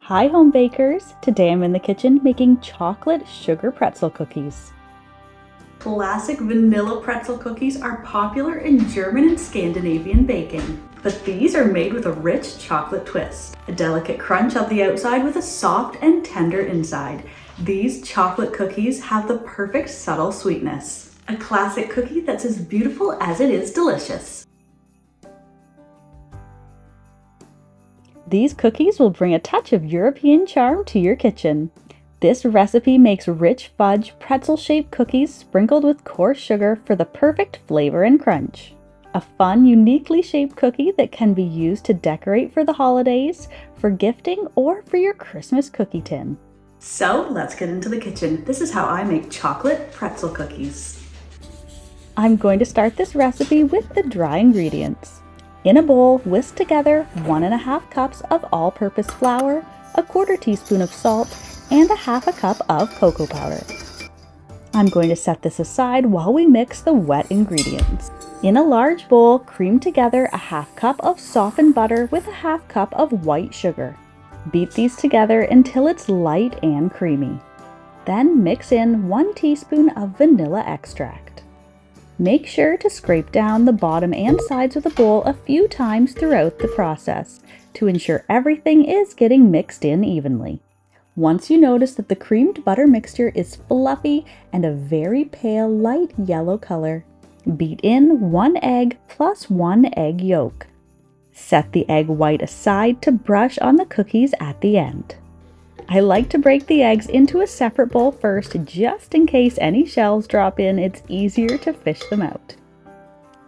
Hi home bakers! Today I'm in the kitchen making chocolate sugar pretzel cookies. Classic vanilla pretzel cookies are popular in German and Scandinavian baking, but these are made with a rich chocolate twist. A delicate crunch on the outside with a soft and tender inside. These chocolate cookies have the perfect subtle sweetness. A classic cookie that's as beautiful as it is delicious. These cookies will bring a touch of European charm to your kitchen. This recipe makes rich fudge, pretzel-shaped cookies sprinkled with coarse sugar for the perfect flavor and crunch. A fun, uniquely shaped cookie that can be used to decorate for the holidays, for gifting, or for your Christmas cookie tin. So let's get into the kitchen. This is how I make chocolate pretzel cookies. I'm going to start this recipe with the dry ingredients. In a bowl, whisk together 1½ cups of all-purpose flour, a 1/4 teaspoon of salt, and 1/2 cup of cocoa powder. I'm going to set this aside while we mix the wet ingredients. In a large bowl, cream together 1/2 cup of softened butter with 1/2 cup of white sugar. Beat these together until it's light and creamy. Then mix in 1 teaspoon of vanilla extract. Make sure to scrape down the bottom and sides of the bowl a few times throughout the process to ensure everything is getting mixed in evenly. Once you notice that the creamed butter mixture is fluffy and a very pale light yellow color, beat in 1 egg plus 1 egg yolk. Set the egg white aside to brush on the cookies at the end. I like to break the eggs into a separate bowl first, just in case any shells drop in, it's easier to fish them out.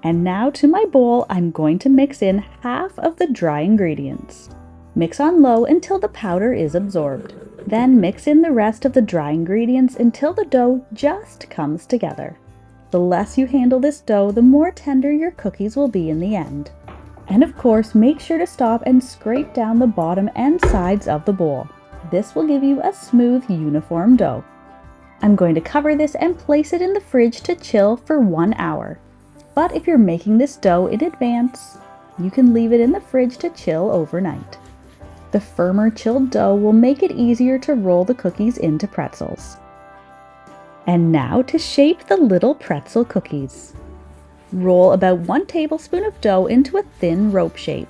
And now to my bowl, I'm going to mix in half of the dry ingredients. Mix on low until the powder is absorbed. Then mix in the rest of the dry ingredients until the dough just comes together. The less you handle this dough, the more tender your cookies will be in the end. And of course, make sure to stop and scrape down the bottom and sides of the bowl. This will give you a smooth, uniform dough. I'm going to cover this and place it in the fridge to chill for 1 hour. But if you're making this dough in advance, you can leave it in the fridge to chill overnight. The firmer chilled dough will make it easier to roll the cookies into pretzels. And now to shape the little pretzel cookies. Roll about 1 tablespoon of dough into a thin rope shape.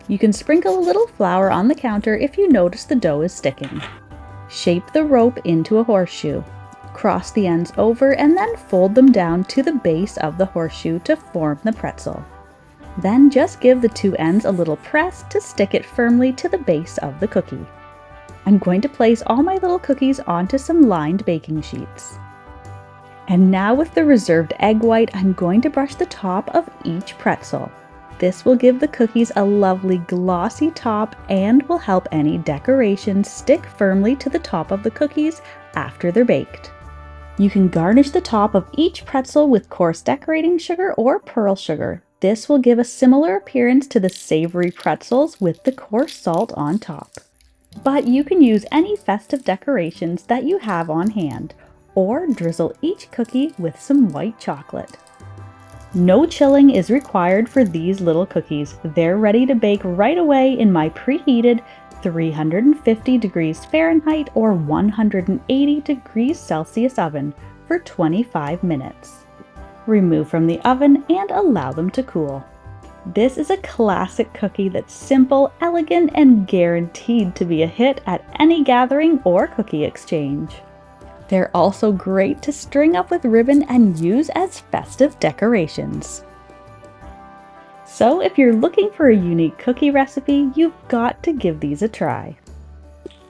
You can sprinkle a little flour on the counter if you notice the dough is sticking. Shape the rope into a horseshoe. Cross the ends over and then fold them down to the base of the horseshoe to form the pretzel. Then just give the 2 ends a little press to stick it firmly to the base of the cookie. I'm going to place all my little cookies onto some lined baking sheets. And now with the reserved egg white, I'm going to brush the top of each pretzel. This will give the cookies a lovely glossy top and will help any decorations stick firmly to the top of the cookies after they're baked. You can garnish the top of each pretzel with coarse decorating sugar or pearl sugar. This will give a similar appearance to the savory pretzels with the coarse salt on top. But you can use any festive decorations that you have on hand, or drizzle each cookie with some white chocolate. No chilling is required for these little cookies. They're ready to bake right away in my preheated 350 degrees Fahrenheit or 180 degrees Celsius oven for 25 minutes. Remove from the oven and allow them to cool. This is a classic cookie that's simple, elegant, and guaranteed to be a hit at any gathering or cookie exchange. They're also great to string up with ribbon and use as festive decorations. So if you're looking for a unique cookie recipe, you've got to give these a try.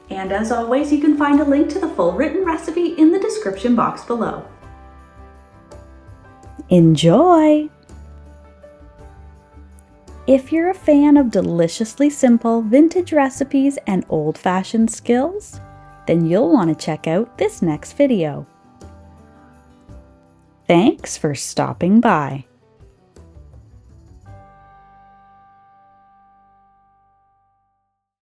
And as always, you can find a link to the full written recipe in the description box below. Enjoy! If you're a fan of deliciously simple vintage recipes and old-fashioned skills, then you'll want to check out this next video. Thanks for stopping by.